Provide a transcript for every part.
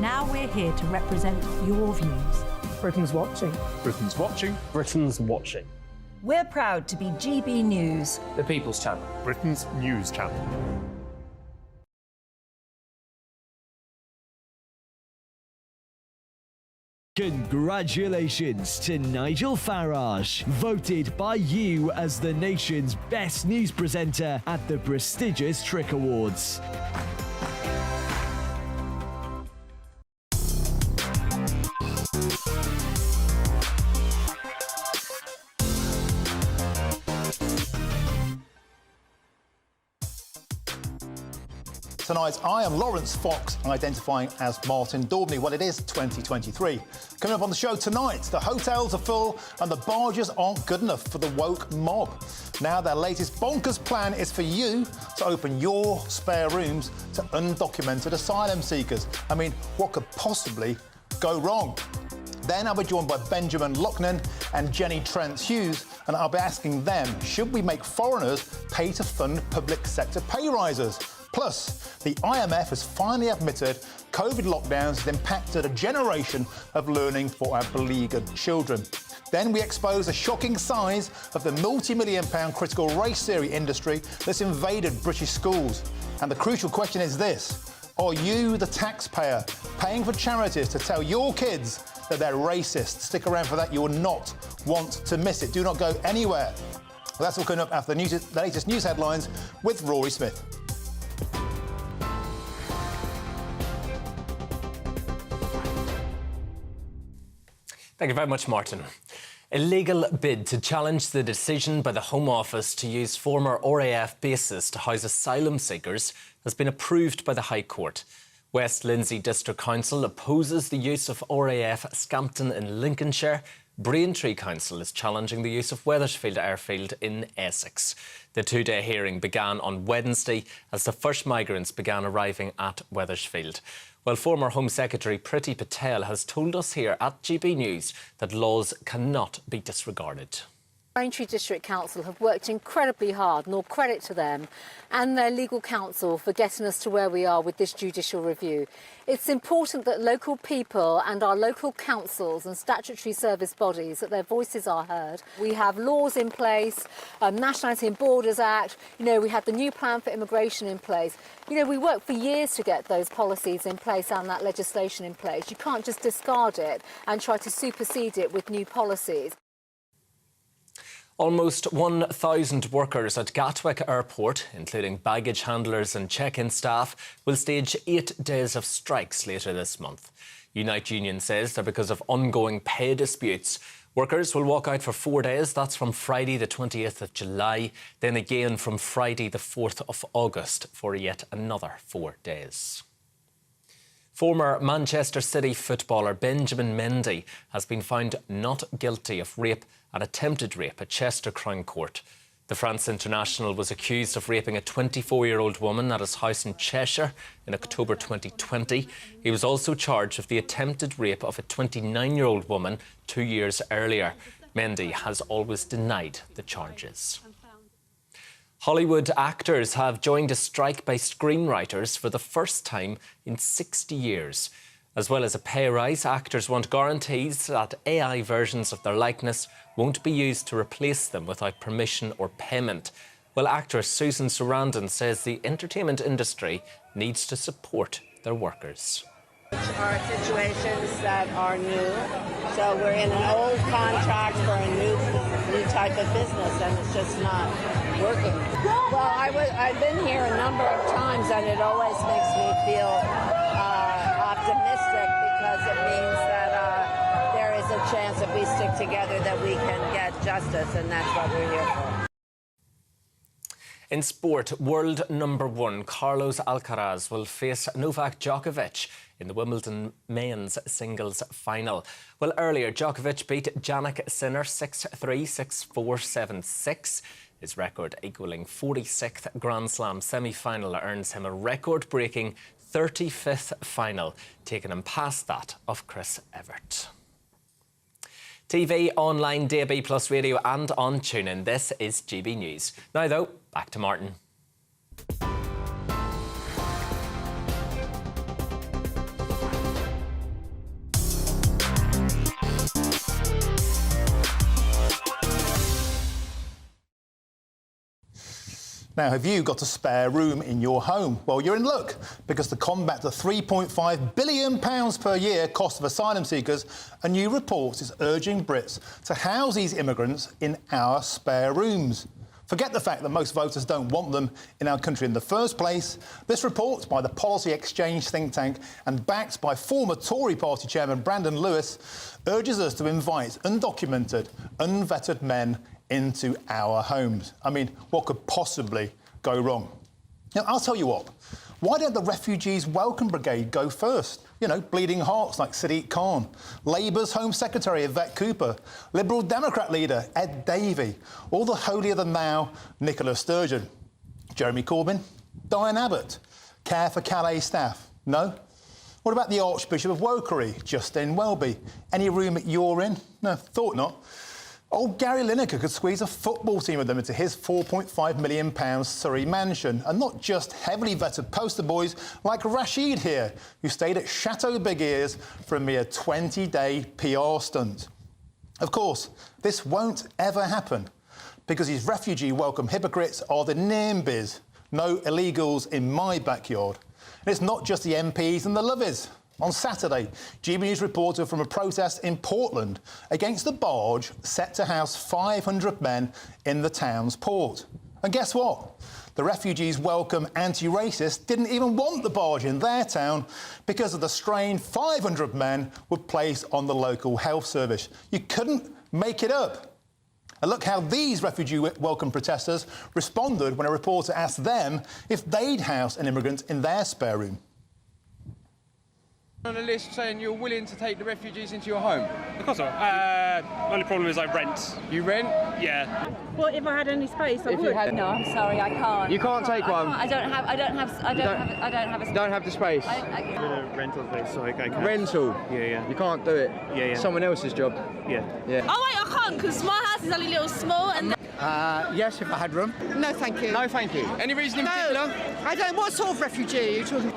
Now we're here to represent your views. Britain's watching. Britain's watching. Britain's watching. We're proud to be GB News, The People's Channel. Britain's news channel. Congratulations to Nigel Farage, voted by you as the nation's best news presenter at the prestigious Trick Awards. Tonight, I am Laurence Fox, identifying as Martin Daubney. Well, it is 2023. Coming up on the show tonight, the hotels are full and the barges aren't good enough for the woke mob. Now their latest bonkers plan is for you to open your spare rooms to undocumented asylum seekers. I mean, what could possibly go wrong? Then I'll be joined by Benjamin Loughnane and Jenny Trent-Hughes, and I'll be asking them, should we make foreigners pay to fund public sector pay rises? Plus, the IMF has finally admitted COVID lockdowns has impacted a generation of learning for our beleaguered children. Then we expose the shocking size of the multi-million-pound critical race theory industry that's invaded British schools. And the crucial question is this: are you, the taxpayer, paying for charities to tell your kids that they're racist? Stick around for that. You will not want to miss it. Do not go anywhere. Well, that's all coming up after the latest news headlines with Rory Smith. Thank you very much, Martin. A legal bid to challenge the decision by the Home Office to use former RAF bases to house asylum seekers has been approved by the High Court. West Lindsey District Council opposes the use of RAF Scampton in Lincolnshire. Braintree Council is challenging the use of Wethersfield Airfield in Essex. The two-day hearing began on Wednesday as the first migrants began arriving at Wethersfield. Well, former Home Secretary Priti Patel has told us here at GB News that laws cannot be disregarded. Braintree District Council have worked incredibly hard, and all credit to them and their legal counsel for getting us to where we are with this judicial review. It's important that local people and our local councils and statutory service bodies, that their voices are heard. We have laws in place, Nationality and Borders Act, we had the new plan for immigration in place. We worked for years to get those policies in place and that legislation in place. You can't just discard it and try to supersede it with new policies. Almost 1,000 workers at Gatwick Airport, including baggage handlers and check-in staff, will stage 8 days of strikes later this month. Unite Union says they're because of ongoing pay disputes. Workers will walk out for 4 days. That's from Friday the 20th of July, then again from Friday the 4th of August for yet another 4 days. Former Manchester City footballer Benjamin Mendy has been found not guilty of rape and attempted rape at Chester Crown Court. The France international was accused of raping a 24-year-old woman at his house in Cheshire in October 2020. He was also charged with the attempted rape of a 29-year-old woman 2 years earlier. Mendy has always denied the charges. Hollywood actors have joined a strike by screenwriters for the first time in 60 years. As well as a pay rise, actors want guarantees that AI versions of their likeness won't be used to replace them without permission or payment. Well, actress Susan Sarandon says the entertainment industry needs to support their workers. Are situations that are new, so we're in an old contract for a new type of business, and it's just not working. Well, I've been here a number of times, and it always makes me feel optimistic, because it means that there is a chance if we stick together that we can get justice, and that's what we're here for. In sport, world number 1 Carlos Alcaraz will face Novak Djokovic in the Wimbledon men's singles final. Well, earlier, Djokovic beat Jannik Sinner 6-3, 6-4, 7-6. His record equalling 46th Grand Slam semi-final earns him a record-breaking 35th final, taking him past that of Chris Evert. TV, online, DAB+ radio and on TuneIn. This is GB News. Now though, back to Martin. Now, have you got a spare room in your home? Well, you're in luck, because to combat the £3.5 billion per year cost of asylum seekers, a new report is urging Brits to house these immigrants in our spare rooms. Forget the fact that most voters don't want them in our country in the first place. This report by the Policy Exchange think tank and backed by former Tory party chairman Brandon Lewis urges us to invite undocumented, unvetted men into our homes. I mean, what could possibly go wrong? Now, I'll tell you what, why don't the Refugees Welcome Brigade go first? You know, bleeding hearts like Sadiq Khan, Labour's Home Secretary Yvette Cooper, Liberal Democrat leader Ed Davey, or the holier-than-thou Nicola Sturgeon, Jeremy Corbyn, Diane Abbott, Care for Calais staff? No? What about the Archbishop of Wokery, Justin Welby? Any room you're in? No, thought not. Old Gary Lineker could squeeze a football team of them into his £4.5 million Surrey mansion, and not just heavily vetted poster boys like Rashid here, who stayed at Chateau Big Ears for a mere 20-day PR stunt. Of course, this won't ever happen, because these refugee welcome hypocrites are the NIMBYs, no illegals in my backyard. And it's not just the MPs and the lovies. On Saturday, GBNews reported from a protest in Portland against the barge set to house 500 men in the town's port. And guess what? The Refugees Welcome anti-racists didn't even want the barge in their town because of the strain 500 men would place on the local health service. You couldn't make it up. And look how these refugee welcome protesters responded when a reporter asked them if they'd house an immigrant in their spare room. On a list saying you're willing to take the refugees into your home? Of course not. Only problem is I rent. You rent? Yeah. Well, if I had any space, I would. No, I'm sorry, I can't. You can't take one. I don't have a space. Don't have the space. I'm in a rental place, so I can't. Rental? Yeah. You can't do it? Yeah. Someone else's job? Yeah. Oh wait, I can't, because my house is only a little small and... Yes, if I had room. No, thank you. No, thank you. Any reason in particular? I don't... What sort of refugee are you talking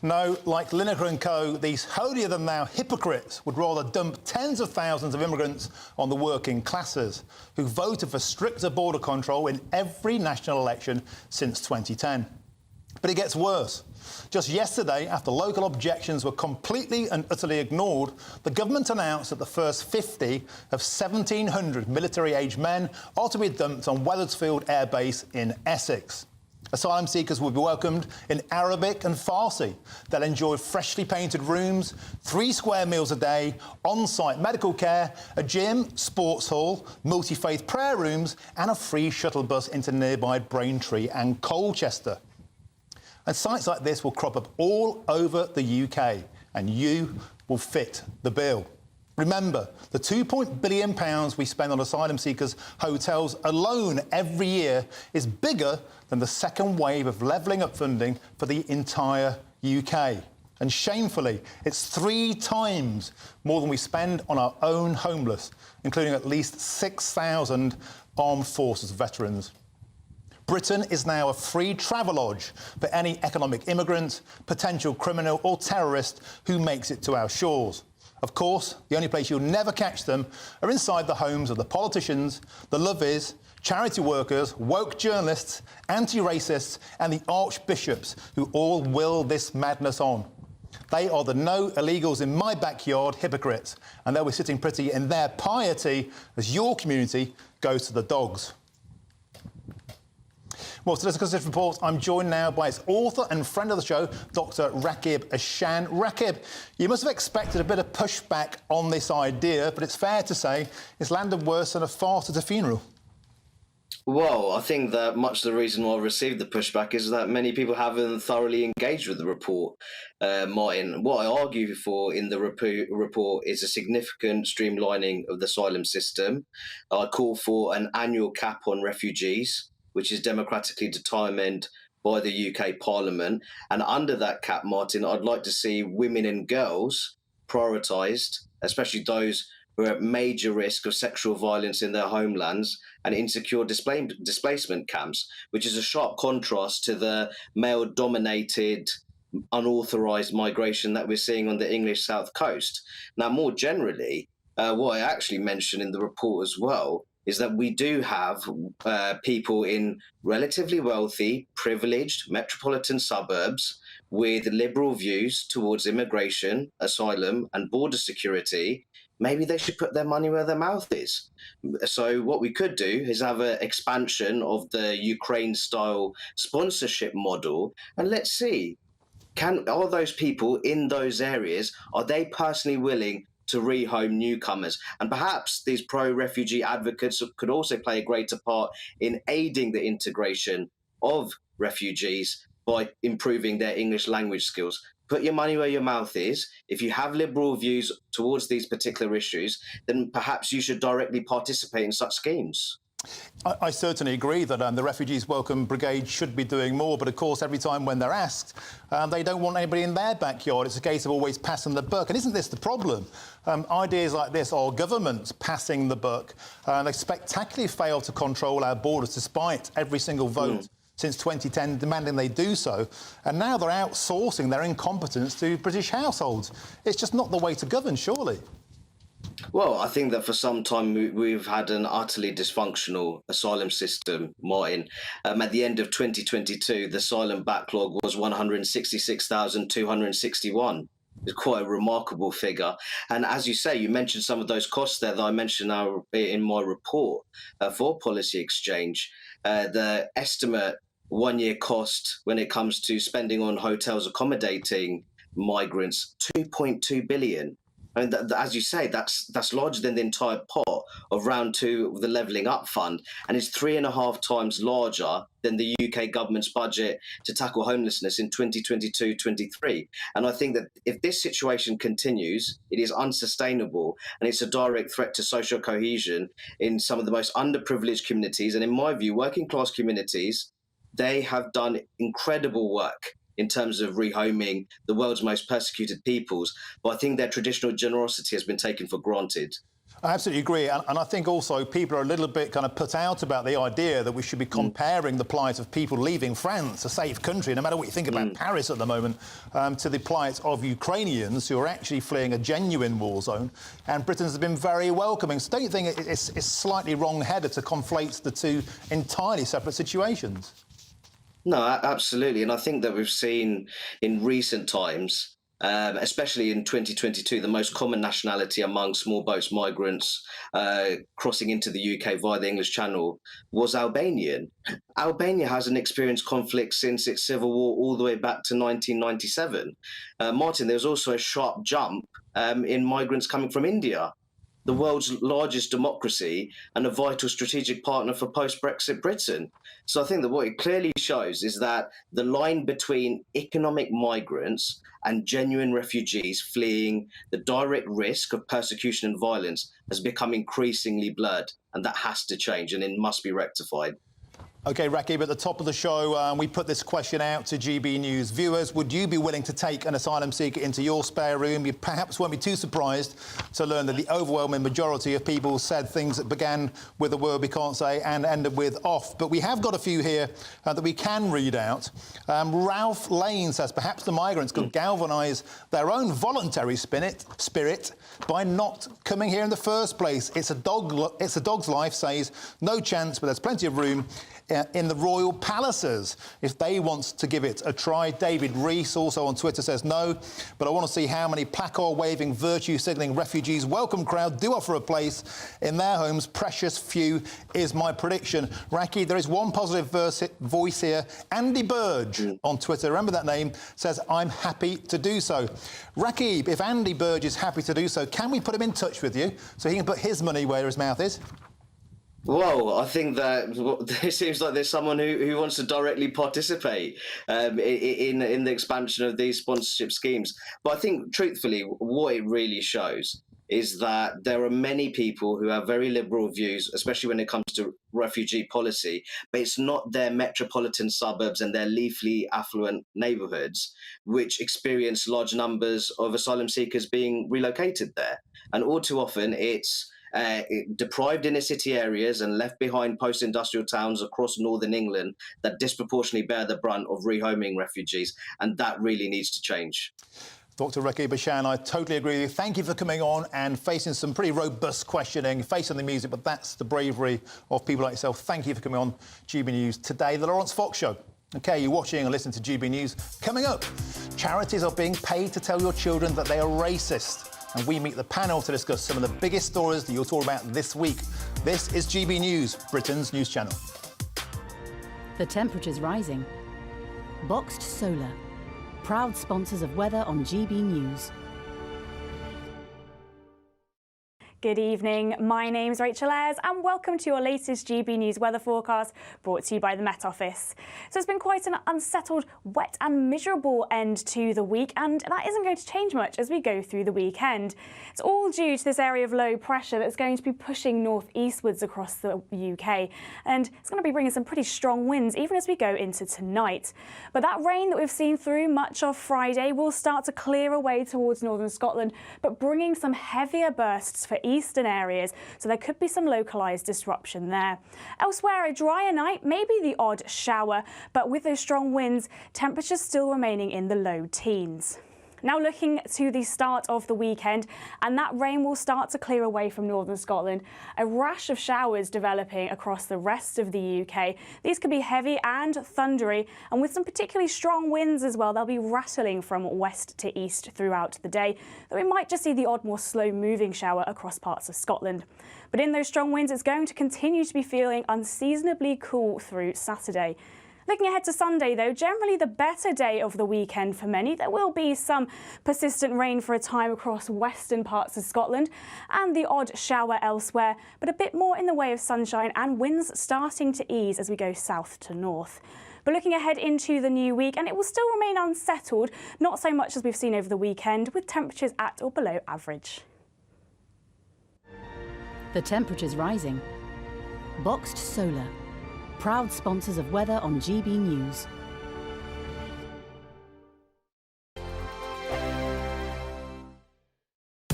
No, like Lineker and co, these holier-than-thou hypocrites would rather dump tens of thousands of immigrants on the working classes, who voted for stricter border control in every national election since 2010. But it gets worse. Just yesterday, after local objections were completely and utterly ignored, the government announced that the first 50 of 1,700 military-aged men are to be dumped on Weathersfield Air Base in Essex. Asylum seekers will be welcomed in Arabic and Farsi. They'll enjoy freshly painted rooms, 3 square meals a day, on-site medical care, a gym, sports hall, multi-faith prayer rooms, and a free shuttle bus into nearby Braintree and Colchester. And sites like this will crop up all over the UK, and you will fit the bill. Remember, the £2 billion we spend on asylum seekers' hotels alone every year is bigger than the second wave of levelling up funding for the entire UK. And shamefully, it's 3 times more than we spend on our own homeless, including at least 6,000 armed forces veterans. Britain is now a free travelodge for any economic immigrant, potential criminal or terrorist who makes it to our shores. Of course, the only place you'll never catch them are inside the homes of the politicians, the lovies, charity workers, woke journalists, anti-racists and the archbishops who all will this madness on. They are the no illegals in my backyard hypocrites, and they'll be sitting pretty in their piety as your community goes to the dogs. Well, to discuss this report, I'm joined now by its author and friend of the show, Dr. Rakib Ashan. Rakib, you must have expected a bit of pushback on this idea, but it's fair to say it's landed worse than a fart at a funeral. Well, I think that much of the reason why I received the pushback is that many people haven't thoroughly engaged with the report, Martin. What I argue for in the report is a significant streamlining of the asylum system. I call for an annual cap on refugees, which is democratically determined by the UK Parliament. And under that cap, Martin, I'd like to see women and girls prioritised, especially those who are at major risk of sexual violence in their homelands and insecure displacement camps, which is a sharp contrast to the male-dominated, unauthorised migration that we're seeing on the English South Coast. Now, more generally, what I actually mentioned in the report as well is that we do have people in relatively wealthy, privileged metropolitan suburbs with liberal views towards immigration, asylum, and border security. Maybe they should put their money where their mouth is. So what we could do is have an expansion of the Ukraine-style sponsorship model, and let's see, are those people in those areas, are they personally willing to rehome newcomers? And perhaps these pro-refugee advocates could also play a greater part in aiding the integration of refugees by improving their English language skills. Put your money where your mouth is. If you have liberal views towards these particular issues, then perhaps you should directly participate in such schemes. I certainly agree that the Refugees Welcome Brigade should be doing more, but of course every time when they're asked, they don't want anybody in their backyard. It's a case of always passing the buck. And isn't this the problem? Ideas like this are governments passing the buck. They spectacularly fail to control our borders despite every single vote since 2010 demanding they do so. And now they're outsourcing their incompetence to British households. It's just not the way to govern, surely. Well, I think that for some time we've had an utterly dysfunctional asylum system, Martin. At the end of 2022, the asylum backlog was 166,261. It's quite a remarkable figure. And as you say, you mentioned some of those costs there that I mentioned in my report for Policy Exchange. The estimate one-year cost when it comes to spending on hotels accommodating migrants, 2.2 billion. I mean, as you say, that's larger than the entire pot of round two of the Levelling Up Fund, and it's 3.5 times larger than the UK government's budget to tackle homelessness in 2022-23. And I think that if this situation continues, it is unsustainable, and it's a direct threat to social cohesion in some of the most underprivileged communities. And in my view, working class communities, they have done incredible work in terms of rehoming the world's most persecuted peoples. But I think their traditional generosity has been taken for granted. I absolutely agree. And I think also people are a little bit kind of put out about the idea that we should be comparing the plight of people leaving France, a safe country, no matter what you think about Paris at the moment, to the plight of Ukrainians who are actually fleeing a genuine war zone. And Britain has been very welcoming. So don't you think it's slightly wrong-headed to conflate the two entirely separate situations? No, absolutely. And I think that we've seen in recent times, especially in 2022, the most common nationality among small boats migrants crossing into the UK via the English Channel was Albanian. Albania hasn't experienced conflict since its civil war all the way back to 1997. Martin, there's also a sharp jump in migrants coming from India, the world's largest democracy and a vital strategic partner for post-Brexit Britain. So I think that what it clearly shows is that the line between economic migrants and genuine refugees fleeing the direct risk of persecution and violence has become increasingly blurred, and that has to change, and it must be rectified. OK, Rakib, at the top of the show, we put this question out to GB News viewers. Would you be willing to take an asylum seeker into your spare room? You perhaps won't be too surprised to learn that the overwhelming majority of people said things that began with a word we can't say and ended with off. But we have got a few here that we can read out. Ralph Lane says perhaps the migrants could galvanise their own voluntary spirit by not coming here in the first place. It's a dog's life, says no chance, but there's plenty of room in the royal palaces if they want to give it a try. David Rees also on Twitter says no, but I want to see how many placard-waving, virtue-signalling refugees welcome crowd do offer a place in their homes. Precious few is my prediction. Raki, there is one positive voice here. Andy Burge on Twitter, remember that name, says I'm happy to do so. Rakib, if Andy Burge is happy to do so, can we put him in touch with you so he can put his money where his mouth is? Well, I think that it seems like there's someone who wants to directly participate in the expansion of these sponsorship schemes. But I think, truthfully, what it really shows is that there are many people who have very liberal views, especially when it comes to refugee policy, but it's not their metropolitan suburbs and their leafly affluent neighbourhoods which experience large numbers of asylum seekers being relocated there. And all too often it's deprived inner city areas and left behind post-industrial towns across northern England that disproportionately bear the brunt of rehoming refugees, and that really needs to change. Dr. Rakib Bashan, I totally agree with you. Thank you for coming on and facing some pretty robust questioning, facing the music, but that's the bravery of people like yourself. Thank you for coming on GB News today. The Laurence Fox Show. OK, you're watching and listening to GB News. Coming up, charities are being paid to tell your children that they are racist. And we meet the panel to discuss some of the biggest stories that you'll talk about this week. This is GB News, Britain's news channel. The temperature's rising. Boxed Solar, proud sponsors of weather on GB News. Good evening, my name's Rachel Ayres and welcome to your latest GB News weather forecast brought to you by the Met Office. So it's been quite an unsettled, wet and miserable end to the week, and that isn't going to change much as we go through the weekend. It's all due to this area of low pressure that's going to be pushing northeastwards across the UK, and it's going to be bringing some pretty strong winds even as we go into tonight. But that rain that we've seen through much of Friday will start to clear away towards northern Scotland, but bringing some heavier bursts for eastern areas, so there could be some localised disruption there. Elsewhere, a drier night, maybe the odd shower, but with those strong winds, temperatures still remaining in the low teens. Now looking to the start of the weekend, and that rain will start to clear away from northern Scotland. A rash of showers developing across the rest of the UK. These could be heavy and thundery, and with some particularly strong winds as well. They'll be rattling from west to east throughout the day, though we might just see the odd more slow-moving shower across parts of Scotland. But in those strong winds, it's going to continue to be feeling unseasonably cool through Saturday. Looking ahead to Sunday, though, generally the better day of the weekend for many. There will be some persistent rain for a time across western parts of Scotland and the odd shower elsewhere, but a bit more in the way of sunshine and winds starting to ease as we go south to north. But looking ahead into the new week, and it will still remain unsettled, not so much as we've seen over the weekend, with temperatures at or below average. The temperature's rising. Boxed Solar, proud sponsors of weather on GB News.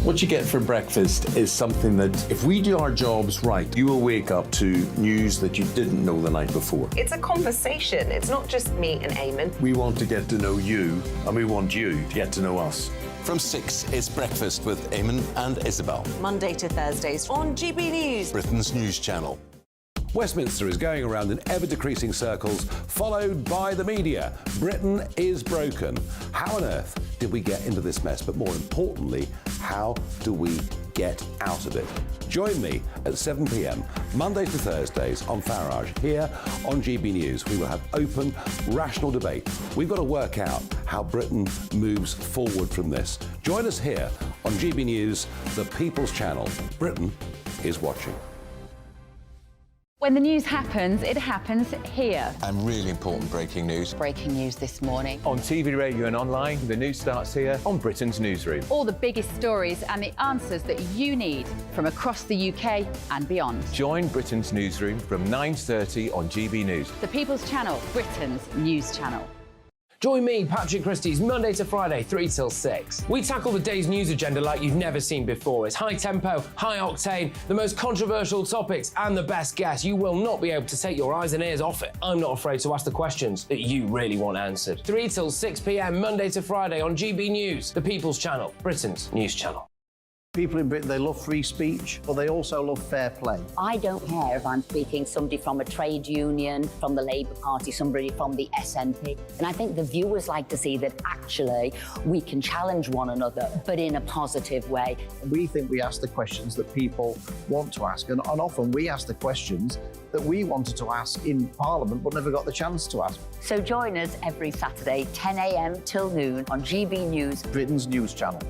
What you get for breakfast is something that, if we do our jobs right, you will wake up to news that you didn't know the night before. It's a conversation. It's not just me and Eamon. We want to get to know you, and we want you to get to know us. From 6, it's Breakfast with Eamon and Isabel. Monday to Thursdays on GB News, Britain's news channel. Westminster is going around in ever-decreasing circles, followed by the media. Britain is broken. How on earth did we get into this mess? But more importantly, how do we get out of it? Join me at 7 p.m, Monday to Thursdays on Farage, here on GB News. We will have open, rational debate. We've got to work out how Britain moves forward from this. Join us here on GB News, the People's Channel. Britain is watching. When the news happens, it happens here. And really important breaking news. Breaking news this morning. On TV, radio and online, the news starts here on Britain's Newsroom. All the biggest stories and the answers that you need from across the UK and beyond. Join Britain's Newsroom from 9:30 on GB News. The People's Channel, Britain's news channel. Join me, Patrick Christie's Monday to Friday, 3 till 6. We tackle the day's news agenda like you've never seen before. It's high tempo, high octane, the most controversial topics and the best guests. You will not be able to take your eyes and ears off it. I'm not afraid to ask the questions that you really want answered. 3 till 6 p.m, Monday to Friday on GB News, the People's Channel, Britain's news channel. People in Britain, they love free speech, but they also love fair play. I don't care if I'm speaking somebody from a trade union, from the Labour Party, somebody from the SNP. And I think the viewers like to see that actually we can challenge one another, but in a positive way. We think we ask the questions that people want to ask, and often we ask the questions that we wanted to ask in Parliament but never got the chance to ask. So join us every Saturday, 10 a.m. till noon on GB News, Britain's news channel.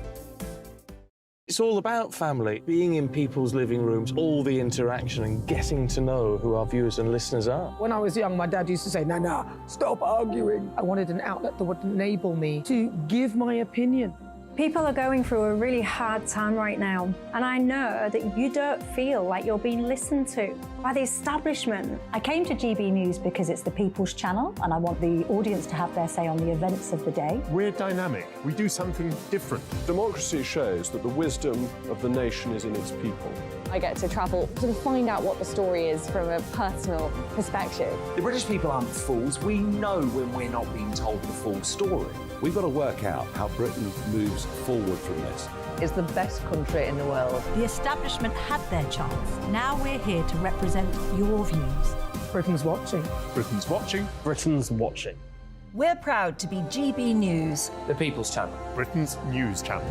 It's all about family, being in people's living rooms, all the interaction and getting to know who our viewers and listeners are. When I was young, my dad used to say, no, stop arguing. I wanted an outlet that would enable me to give my opinion. People are going through a really hard time right now, and I know that you don't feel like you're being listened to. by the establishment. I came to GB News because it's the People's Channel and I want the audience to have their say on the events of the day. We're dynamic. We do something different. Democracy shows that the wisdom of the nation is in its people. I get to travel to find out what the story is from a personal perspective. The British people aren't fools. We know when we're not being told the full story. We've got to work out how Britain moves forward from this. It's the best country in the world. The establishment had their chance. Now we're here to represent your views. Britain's watching. Britain's watching. Britain's watching. We're proud to be GB News. The People's Channel. Britain's news channel.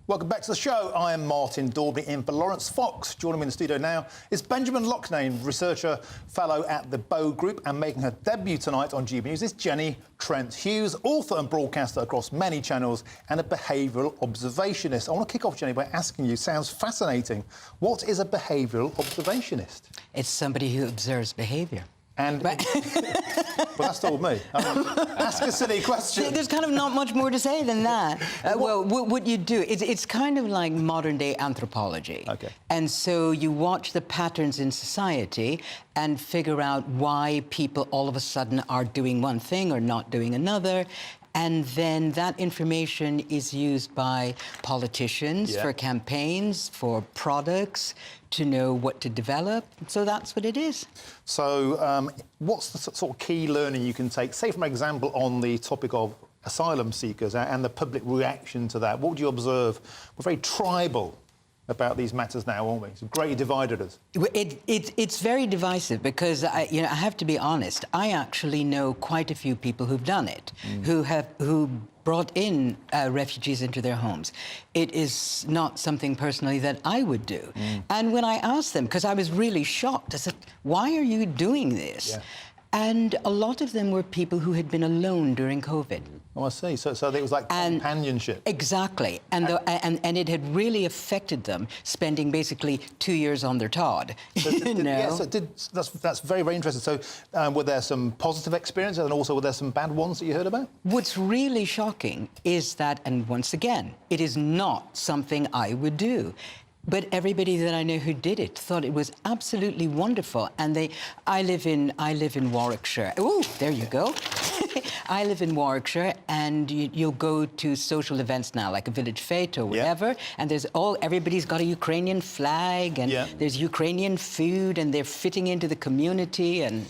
Welcome back to the show. I am Martin Daubney in for Laurence Fox. Joining me in the studio now is Benjamin Loughnane, researcher, fellow at the Bow Group, and making her debut tonight on GB News is Jenny Trent-Hughes, author and broadcaster across many channels and a behavioural observationist. I want to kick off, Jenny, by asking you, sounds fascinating, what is a behavioural observationist? It's somebody who observes behaviour. And well, that's told me. Ask a silly question. There's kind of not much more to say than that. Well, what you do, it's kind of like modern-day anthropology. Okay. And so you watch the patterns in society and figure out why people all of a sudden are doing one thing or not doing another. And then that information is used by politicians for campaigns, for products, to know what to develop. So that's what it is. So what's the sort of key learning you can take, say, for example, on the topic of asylum seekers and the public reaction to that? What would you observe? We're very tribal about these matters now, aren't we? It's greatly divided us. It's very divisive because, I have to be honest, I actually know quite a few people who've done it, who brought in refugees into their homes. It is not something personally that I would do. And when I asked them, because I was really shocked, I said, why are you doing this? Yeah. And a lot of them were people who had been alone during COVID. Oh, I see. So it was like companionship. Exactly. And it had really affected them, spending basically 2 years on their Todd. That's very, very interesting. So were there some positive experiences and also were there some bad ones that you heard about? What's really shocking is that, and once again, it is not something I would do. But everybody that I know who did it thought it was absolutely wonderful. And I live in Warwickshire. Oh, there you go. I live in Warwickshire, and you'll go to social events now, like a village fete or whatever, and everybody's got a Ukrainian flag, and there's Ukrainian food, and they're fitting into the community, and...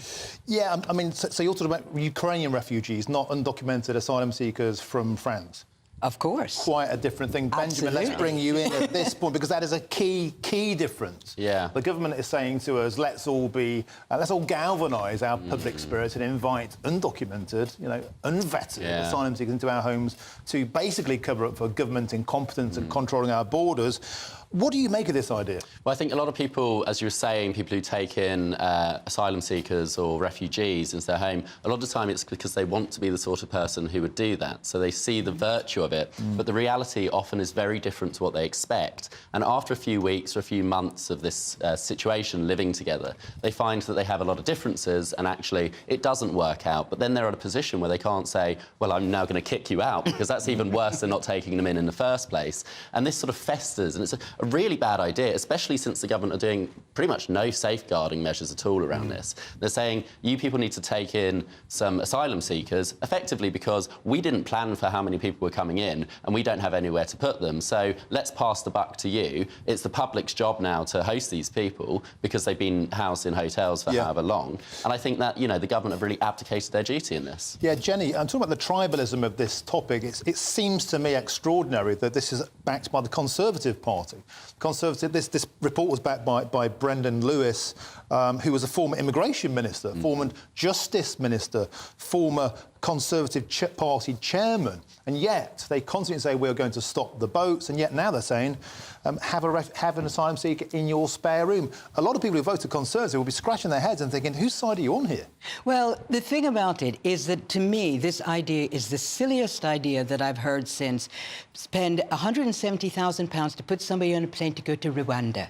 Yeah, I mean, so you're talking about Ukrainian refugees, not undocumented asylum seekers from France? Of course. Quite a different thing. Benjamin, let's bring you in at this point, because that is a key difference. Yeah. The government is saying to us, let's all galvanise our public spirit and invite undocumented, unvetted asylum seekers into our homes to basically cover up for government incompetence and controlling our borders. What do you make of this idea? Well, I think a lot of people, as you were saying, people who take in asylum seekers or refugees into their home, a lot of the time it's because they want to be the sort of person who would do that. So they see the virtue of it, but the reality often is very different to what they expect. And after a few weeks or a few months of this situation living together, they find that they have a lot of differences and actually it doesn't work out. But then they're at a position where they can't say, well, I'm now going to kick you out, because that's even worse than not taking them in the first place. And this sort of festers, and it's a really bad idea, especially since the government are doing pretty much no safeguarding measures at all around this. They're saying, you people need to take in some asylum seekers, effectively because we didn't plan for how many people were coming in and we don't have anywhere to put them. So let's pass the buck to you. It's the public's job now to host these people because they've been housed in hotels for however long. And I think that, the government have really abdicated their duty in this. Yeah, Jenny, I'm talking about the tribalism of this topic. It seems to me extraordinary that this is backed by the Conservative Party. This report was backed by Brendan Lewis, who was a former immigration minister, former justice minister, former Conservative Party chairman, and yet they constantly say we're going to stop the boats, and yet now they're saying have an asylum seeker in your spare room. A lot of people who voted Conservative will be scratching their heads and thinking, whose side are you on here? Well, the thing about it is that, to me, this idea is the silliest idea that I've heard since spend £170,000 to put somebody on a plane to go to Rwanda.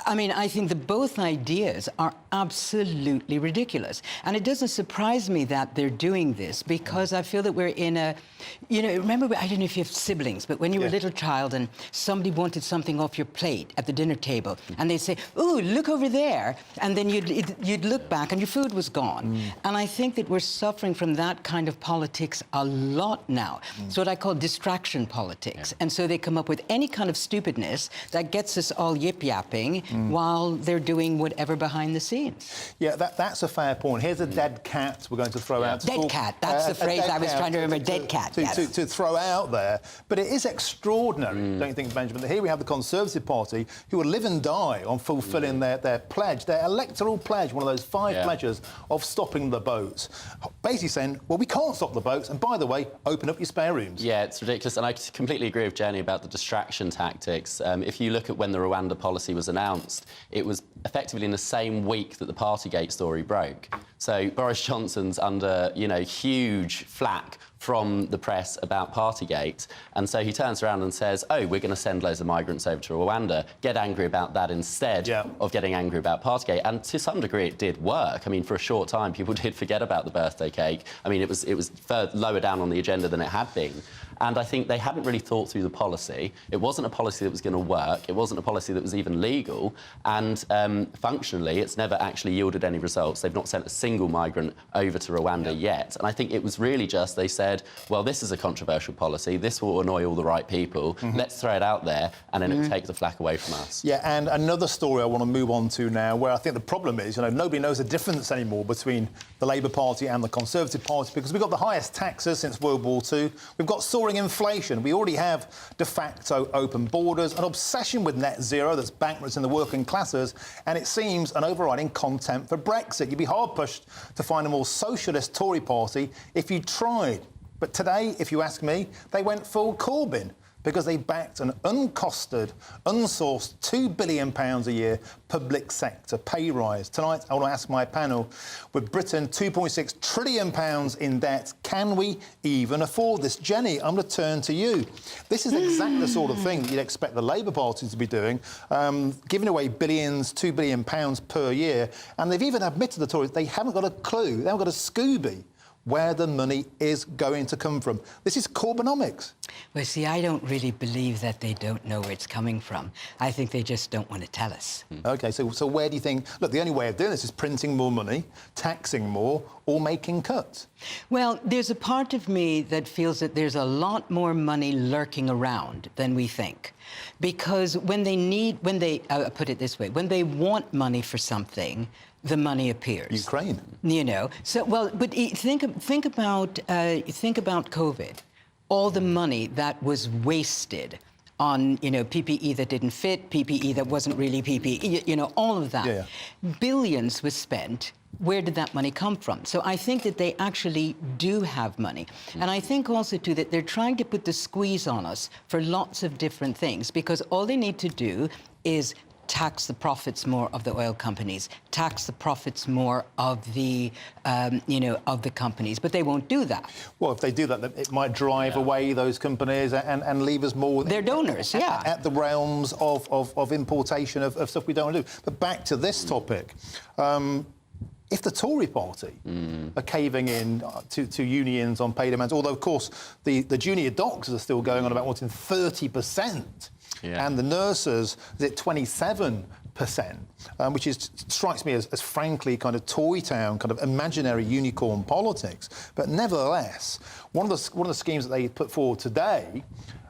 I mean, I think that both ideas are absolutely ridiculous. And it doesn't surprise me that they're doing this, because I feel that we're in a... You know, remember, I don't know if you have siblings, but when you were a little child and somebody wanted something off your plate at the dinner table, and they'd say, "Ooh, look over there," and then you'd look back and your food was gone. And I think that we're suffering from that kind of politics a lot now. It's what I call distraction politics. And so they come up with any kind of stupidness that gets us all yip-yapping while they're doing whatever behind the scenes. Yeah, that's a fair point. Here's a dead cat we're going to throw out. Dead cat, that's the phrase I was trying to remember, dead cat. To throw out there. But it is extraordinary, don't you think, Benjamin, that here we have the Conservative Party who will live and die on fulfilling their pledge, their electoral pledge, one of those 5 pledges of stopping the boats. Basically saying, well, we can't stop the boats, and by the way, open up your spare rooms. Yeah, it's ridiculous, and I completely agree with Jenny about the distraction tactics. If you look at when the Rwanda policy was announced, it was effectively in the same week that the Partygate story broke. So Boris Johnson's under, you know, huge flack from the press about Partygate, and so he turns around and says, "Oh, we're going to send loads of migrants over to Rwanda." Get angry about that instead of getting angry about Partygate, and to some degree it did work. I mean, for a short time, people did forget about the birthday cake. I mean, it was lower down on the agenda than it had been. And I think they hadn't really thought through the policy. It wasn't a policy that was going to work. It wasn't a policy that was even legal. And functionally, it's never actually yielded any results. They've not sent a single migrant over to Rwanda yet. And I think it was really just, they said, well, this is a controversial policy. This will annoy all the right people. Let's throw it out there, and then it'll take the flack away from us. Yeah, and another story I want to move on to now, where I think the problem is, you know, nobody knows the difference anymore between the Labour Party and the Conservative Party, because we've got the highest taxes since World War II. We've got soaring inflation. We already have de facto open borders, an obsession with net zero that's bankrupt in the working classes, and it seems an overriding contempt for Brexit. You'd be hard-pushed to find a more socialist Tory party if you tried. But today, if you ask me, they went full Corbyn, because they backed an uncosted, unsourced £2 billion a year public sector pay rise. Tonight, I want to ask my panel, with Britain £2.6 trillion in debt, can we even afford this? Jenny, I'm going to turn to you. This is exactly the sort of thing that you'd expect the Labour Party to be doing, giving away billions, £2 billion per year, and they've even admitted, the Tories, they haven't got a clue, they haven't got a Scooby where the money is going to come from. This is Corbynomics. Well, see, I don't really believe that they don't know where it's coming from. I think they just don't want to tell us. OK, so where do you think... Look, the only way of doing this is printing more money, taxing more, or making cuts. Well, there's a part of me that feels that there's a lot more money lurking around than we think. Because when they put it this way, when they want money for something, the money appears. Ukraine. You know, so, well, but think about COVID. All the money that was wasted on, you know, PPE that didn't fit, PPE that wasn't really PPE, you know, all of that. Yeah. Billions was spent. Where did that money come from? So I think that they actually do have money. And I think also, too, that they're trying to put the squeeze on us for lots of different things, because all they need to do is tax the profits more of the oil companies, tax the profits more of the, you know, of the companies. But they won't do that. Well, if they do that, it might drive away those companies and leave us more... Their donors, at the realms of importation of stuff we don't want to do. But back to this topic. If the Tory party are caving in to unions on pay demands, although, of course, the junior doctors are still going on about wanting 30%, and the nurses is at 27%, which strikes me as frankly kind of toy town, kind of imaginary unicorn politics. But nevertheless, one of the schemes that they put forward today,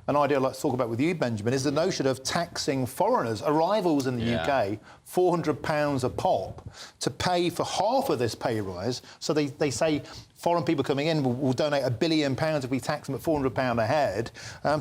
an idea I'd like to talk about with you, Benjamin, is the notion of taxing foreigners, arrivals in the UK, £400 a pop, to pay for half of this pay rise. So they say foreign people coming in will donate £1 billion if we tax them at £400 a head,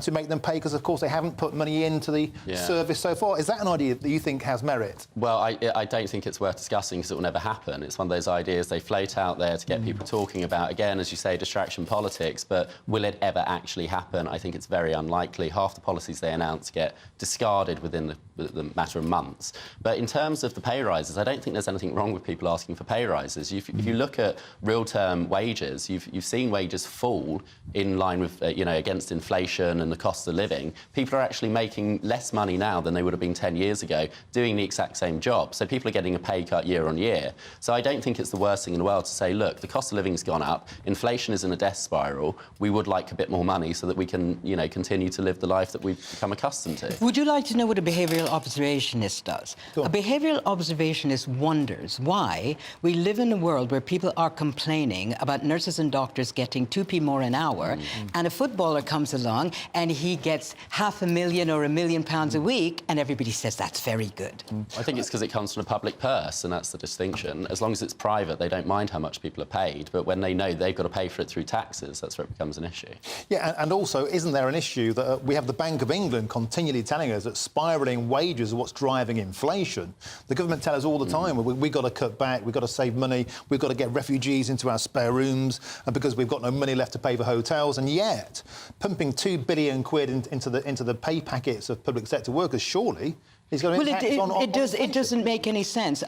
to make them pay, because, of course, they haven't put money into the service so far. Is that an idea that you think has merit? Well, I don't think it's worth discussing, because it will never happen. It's one of those ideas they float out there to get people talking about. Again, as you say, distraction politics, but will it ever actually happen? I think it's very unlikely. Half the policies they announce get discarded within the matter of months. But in terms of the pay rises, I don't think there's anything wrong with people asking for pay rises. If you look at real-term wages, you've seen wages fall in line with, against inflation and the cost of living. People are actually making less money now than they would have been 10 years ago doing the exact same job. So people are getting a pay cut year on year. So I don't think it's the worst thing in the world to say, look, the cost of living's gone up, inflation is in a death spiral, we would like a bit more money so that we can, continue to live the life that we've become accustomed to. Would you like to know what a behavioural observationist does? A behavioural observationist wonders why we live in a world where people are complaining about nurses and doctors getting 2p more an hour, and a footballer comes along and he gets £500,000 or £1 million a week, and everybody says that's very good. I think it's because it comes from a public purse, and that's the distinction. As long as it's private, they don't mind how much people are paid, but when they know they've got to pay for it through taxes, that's where it becomes an issue. Yeah, and also, isn't there an issue that we have the Bank of England continually telling us that spiralling wages are what's driving inflation? The government tell us all the time, we've got to cut back, we've got to save money, we've got to get refugees into our spare rooms because we've got no money left to pay for hotels, and yet pumping £2 billion into the pay packets of public sector workers surely is going to impact on it doesn't make any sense.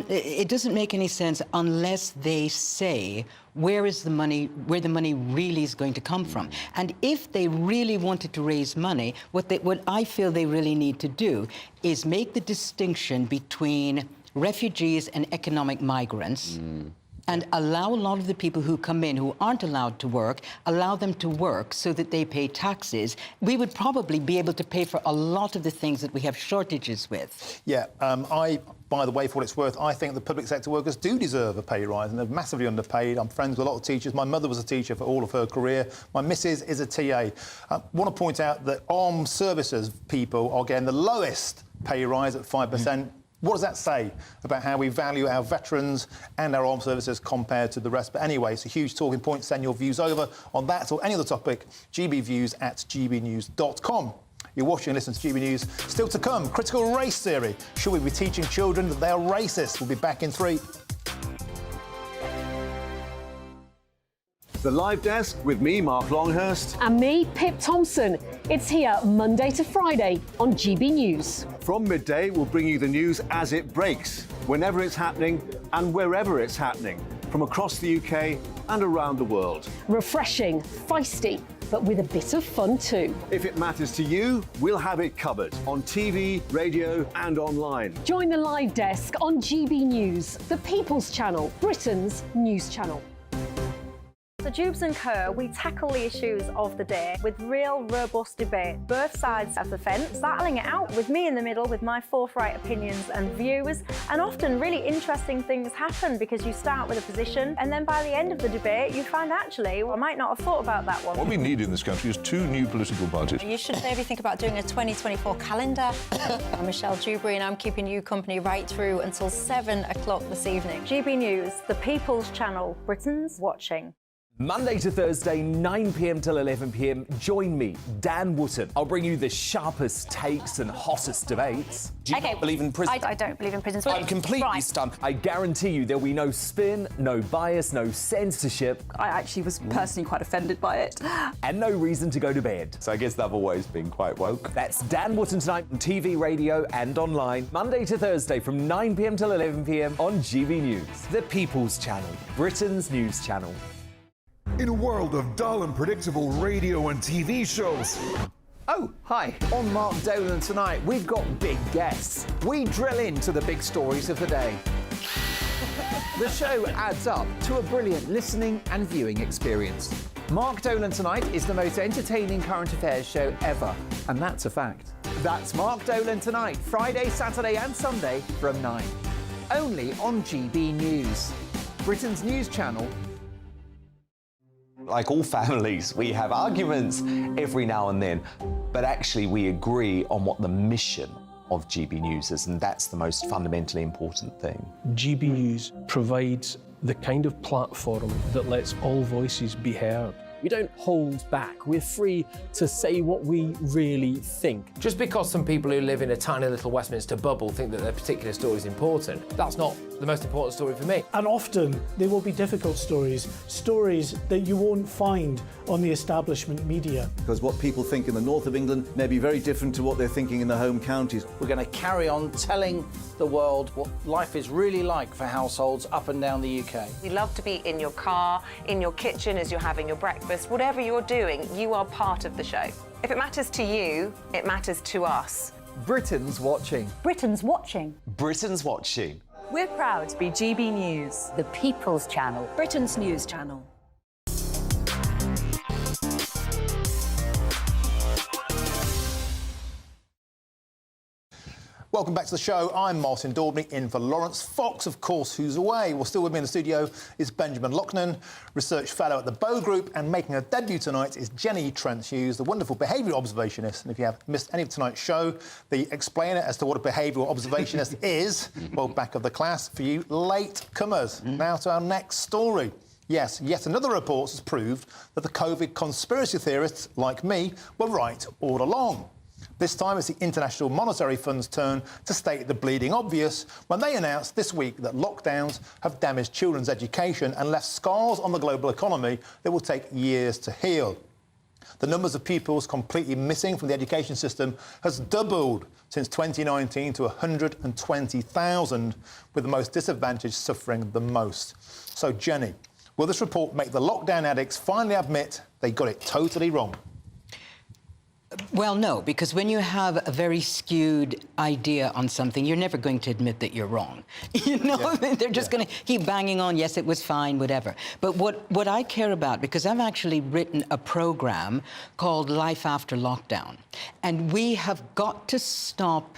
It doesn't make any sense unless they say where the money really is going to come from. And if they really wanted to raise money, what I feel they really need to do is make the distinction between refugees and economic migrants. And allow a lot of the people who come in who aren't allowed to work, allow them to work so that they pay taxes. We would probably be able to pay for a lot of the things that we have shortages with. Yeah, by the way, for what it's worth, I think the public sector workers do deserve a pay rise, and they're massively underpaid. I'm friends with a lot of teachers. My mother was a teacher for all of her career. My missus is a TA. I want to point out that armed services people are getting the lowest pay rise at 5%. What does that say about how we value our veterans and our armed services compared to the rest? But anyway, it's a huge talking point. Send your views over on that or any other topic, gbviews@gbnews.com. You're watching and listening to GB News. Still to come, critical race theory. Should we be teaching children that they are racist? We'll be back in 3. The Live Desk with me, Mark Longhurst. And me, Pip Thompson. It's here Monday to Friday on GB News. From midday, we'll bring you the news as it breaks, whenever it's happening and wherever it's happening, from across the UK and around the world. Refreshing, feisty, but with a bit of fun too. If it matters to you, we'll have it covered on TV, radio and online. Join the Live Desk on GB News, the People's Channel, Britain's news channel. So Jubes and Kerr, we tackle the issues of the day with real robust debate, both sides of the fence, battling it out with me in the middle with my forthright opinions and views. And often really interesting things happen because you start with a position and then by the end of the debate you find actually, well, I might not have thought about that one. What we need in this country is 2 new political parties. You should maybe think about doing a 2024 calendar. I'm Michelle Dewberry and I'm keeping you company right through until 7 o'clock this evening. GB News, the People's Channel, Britain's watching. Monday to Thursday, 9 p.m. till 11 p.m. Join me, Dan Wootton. I'll bring you the sharpest takes and hottest debates. Do you not believe in prison? I don't believe in prisons. I'm completely stunned. I guarantee you there'll be no spin, no bias, no censorship. I actually was personally quite offended by it. And no reason to go to bed. So I guess they've always been quite woke. That's Dan Wootton tonight on TV, radio and online. Monday to Thursday from 9 p.m. till 11 p.m. on GB News. The People's Channel, Britain's news channel. In a world of dull and predictable radio and TV shows. Oh, hi. On Mark Dolan tonight, we've got big guests. We drill into the big stories of the day. The show adds up to a brilliant listening and viewing experience. Mark Dolan Tonight is the most entertaining current affairs show ever, and that's a fact. That's Mark Dolan Tonight, Friday, Saturday and Sunday from 9. Only on GB News, Britain's news channel. Like all families, we have arguments every now and then, but actually we agree on what the mission of GB News is, and that's the most fundamentally important thing. GB News provides the kind of platform that lets all voices be heard. We don't hold back. We're free to say what we really think. Just because some people who live in a tiny little Westminster bubble think that their particular story is important, that's not the most important story for me. And often there will be difficult stories, stories that you won't find on the establishment media. Because what people think in the north of England may be very different to what they're thinking in the home counties. We're going to carry on telling the world what life is really like for households up and down the UK. You love to be in your car, in your kitchen as you're having your breakfast. Whatever you're doing, you are part of the show. If it matters to you, it matters to us. Britain's watching. Britain's watching. Britain's watching. We're proud to be GB News, The People's Channel. Britain's news channel. Welcome back to the show. I'm Martin Daubney, in for Laurence Fox, of course, who's away. Well, still with me in the studio is Benjamin Loughnane, Research Fellow at the Bow Group, and making her debut tonight is Jenny Trent-Hughes, the wonderful behavioural observationist. And if you have missed any of tonight's show, the explainer as to what a behavioural observationist is, well, back of the class for you late-comers. Now to our next story. Yes, yet another report has proved that the COVID conspiracy theorists, like me, were right all along. This time it's the International Monetary Fund's turn to state the bleeding obvious when they announced this week that lockdowns have damaged children's education and left scars on the global economy that will take years to heal. The numbers of pupils completely missing from the education system has doubled since 2019 to 120,000, with the most disadvantaged suffering the most. So, Jenny, will this report make the lockdown addicts finally admit they got it totally wrong? Well, no, because when you have a very skewed idea on something, you're never going to admit that you're wrong. You know, they're just going to keep banging on, yes, it was fine, whatever. But what I care about, because I've actually written a program called Life After Lockdown, and we have got to stop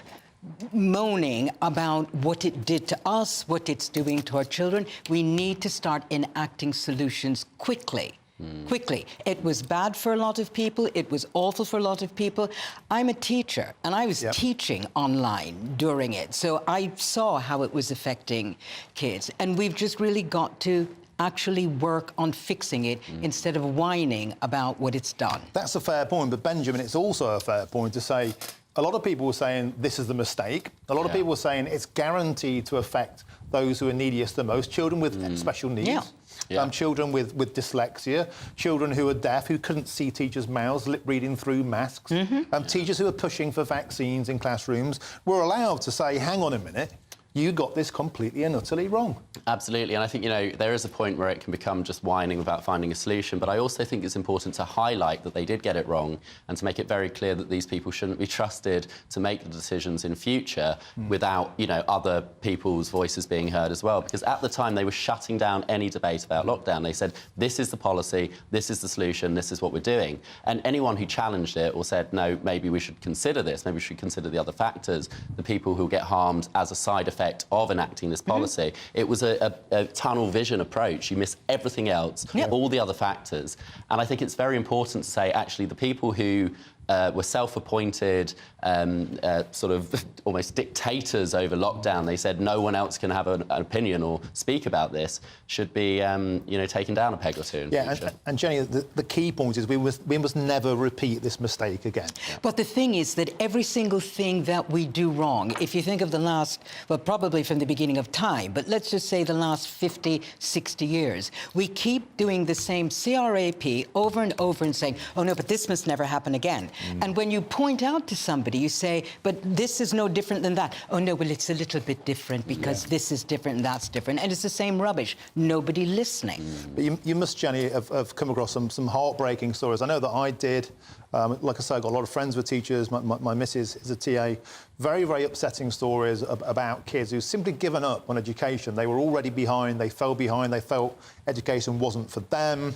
moaning about what it did to us, what it's doing to our children. We need to start enacting solutions quickly. Quickly. It was bad for a lot of people. It was awful for a lot of people. I'm a teacher, and I was teaching online during it, so I saw how it was affecting kids. And we've just really got to actually work on fixing it instead of whining about what it's done. That's a fair point, but Benjamin, it's also a fair point to say a lot of people were saying this is the mistake. A lot of people were saying it's guaranteed to affect those who are neediest the most, children with special needs. Children with dyslexia, children who are deaf, who couldn't see teachers' mouths, lip reading through masks, teachers who are pushing for vaccines in classrooms were allowed to say, hang on a minute, you got this completely and utterly wrong. Absolutely, and I think, you know, there is a point where it can become just whining without finding a solution, but I also think it's important to highlight that they did get it wrong and to make it very clear that these people shouldn't be trusted to make the decisions in future without, you know, other people's voices being heard as well, because at the time they were shutting down any debate about lockdown. They said, this is the policy, this is the solution, this is what we're doing. And anyone who challenged it or said, no, maybe we should consider this, maybe we should consider the other factors, the people who get harmed as a side effect of enacting this policy. It was a tunnel vision approach. You miss everything else, all the other factors. And I think it's very important to say, actually, the people who were self-appointed sort of almost dictators over lockdown. They said no one else can have an opinion or speak about this, should be you know, taken down a peg or two in future. And Jenny, the key point is we must never repeat this mistake again. But the thing is that every single thing that we do wrong, if you think of the last, well, probably from the beginning of time, but let's just say the last 50, 60 years, we keep doing the same CRAP over and over and saying, oh no, but this must never happen again. And when you point out to somebody, you say, but this is no different than that. Oh, no, well, it's a little bit different because this is different and that's different. And it's the same rubbish. Nobody listening. But you must, Jenny, have come across some heartbreaking stories. I know that I did. Like I say, I've got a lot of friends with teachers. My missus is a TA. Very, very upsetting stories about kids who've simply given up on education. They were already behind. They fell behind. They felt education wasn't for them.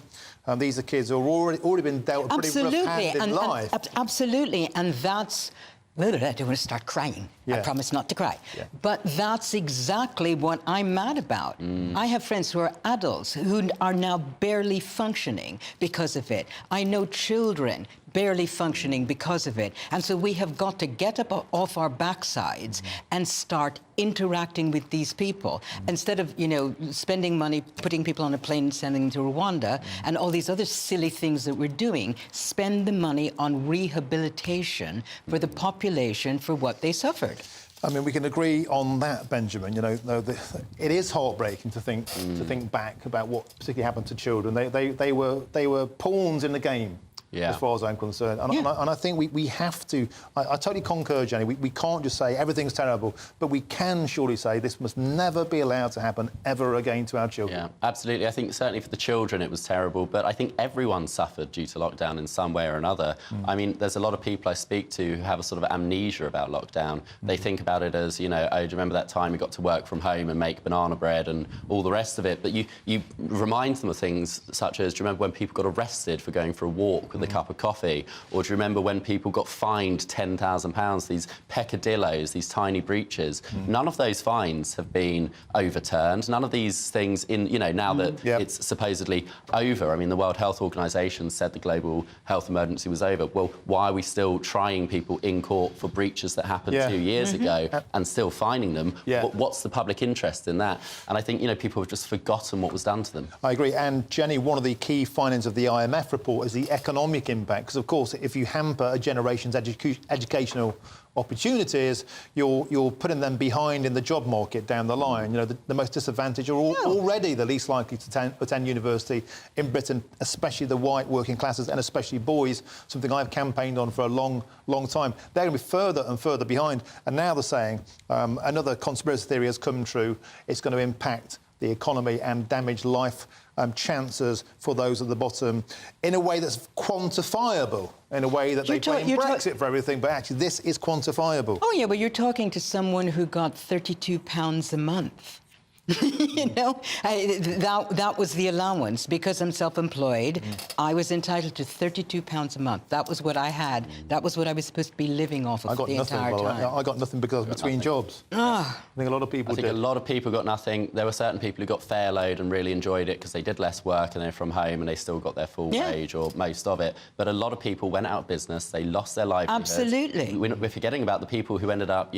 These are kids who have already been dealt a pretty rough hand in life. Absolutely, and that's... I don't want to start crying. I promise not to cry. But that's exactly what I'm mad about. I have friends who are adults who are now barely functioning because of it. I know children barely functioning because of it. And so we have got to get up off our backsides and start interacting with these people. Instead of, you know, spending money, putting people on a plane and sending them to Rwanda and all these other silly things that we're doing, spend the money on rehabilitation for the population for what they suffered. I mean, we can agree on that, Benjamin. You know, it is heartbreaking to think back about what particularly happened to children. They were pawns in the game. As far as I'm concerned. And I think we have to... I totally concur, Jenny. We can't just say everything's terrible, but we can surely say this must never be allowed to happen ever again to our children. Yeah, absolutely. I think certainly for the children it was terrible, but I think everyone suffered due to lockdown in some way or another. I mean, there's a lot of people I speak to who have a sort of amnesia about lockdown. They think about it as, you know, oh, do you remember that time we got to work from home and make banana bread and all the rest of it? But you remind them of things such as, do you remember when people got arrested for going for a walk with a cup of coffee? Or do you remember when people got fined £10,000, these peccadillos, these tiny breaches? None of those fines have been overturned. None of these things, now that it's supposedly over. I mean, the World Health Organization said the global health emergency was over. Well, why are we still trying people in court for breaches that happened 2 years ago and still fining them? What's the public interest in that? And I think, people have just forgotten what was done to them. I agree. And, Jenny, one of the key findings of the IMF report is the economic impact. Because, of course, if you hamper a generation's educational opportunities, you're putting them behind in the job market down the line. You know, the most disadvantaged are already the least likely to attend university in Britain, especially the white working classes and especially boys, something I've campaigned on for a long time. They're going to be further and further behind. And now they're saying another conspiracy theory has come true. It's going to impact the economy and damage life chances for those at the bottom in a way that's quantifiable, in a way that they blame Brexit for everything, but actually this is quantifiable. Oh, yeah, but you're talking to someone who got £32 a month. You know, that was the allowance. Because I'm self-employed, I was entitled to £32 a month. That was what I had. That was what I was supposed to be living off of the entire time. I got nothing because I was between jobs. I think a lot of people did. A lot of people got nothing. There were certain people who got fair load and really enjoyed it because they did less work and they're from home and they still got their full wage or most of it. But a lot of people went out of business. They lost their livelihood. Absolutely. We're forgetting about the people who ended up,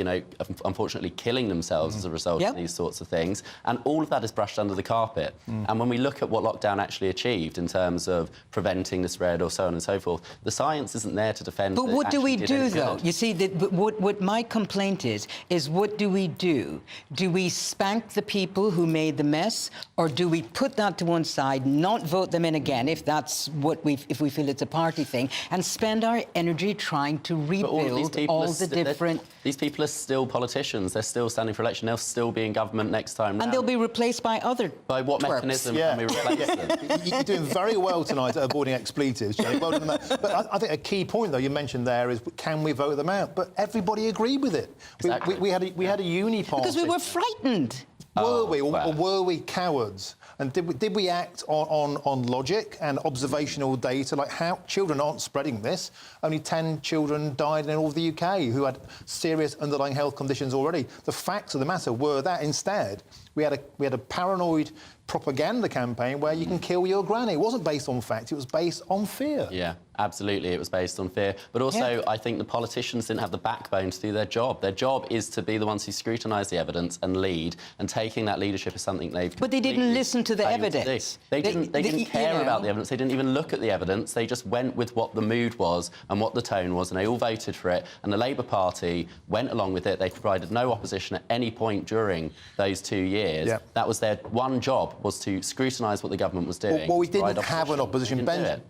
unfortunately killing themselves as a result of these sorts of things. And all of that is brushed under the carpet. And when we look at what lockdown actually achieved in terms of preventing the spread or so on and so forth, the science isn't there to defend. But what do we do, though? You see, what my complaint is what do we do? Do we spank the people who made the mess, or do we put that to one side, not vote them in again, if that's what if we feel it's a party thing, and spend our energy trying to rebuild all the different... These people are still politicians. They're still standing for election. They'll still be in government next time round. And they'll be replaced by other By what twerps. mechanism can we replace them? You're doing very well tonight at avoiding expletives, Jenny. Well done on that. But I think a key point, though, you mentioned there is, can we vote them out? But everybody agreed with it. Exactly. We had a uni party. Because we were frightened. Were we, or were we cowards? And did we act on logic and observational data? Like, how children aren't spreading this. Only 10 children died in all of the UK who had serious underlying health conditions already. The facts of the matter were that instead we had a paranoid propaganda campaign where you can kill your granny. It wasn't based on fact, it was based on fear. Yeah, absolutely, it was based on fear. But also, I think the politicians didn't have the backbone to do their job. Their job is to be the ones who scrutinise the evidence and lead, and taking that leadership is something they've... But they didn't listen to the evidence. They didn't care about the evidence. They didn't even look at the evidence. They just went with what the mood was and what the tone was, and they all voted for it. And the Labour Party went along with it. They provided no opposition at any point during those 2 years. That was their one job, was to scrutinise what the government was doing. Well, we didn't have an opposition.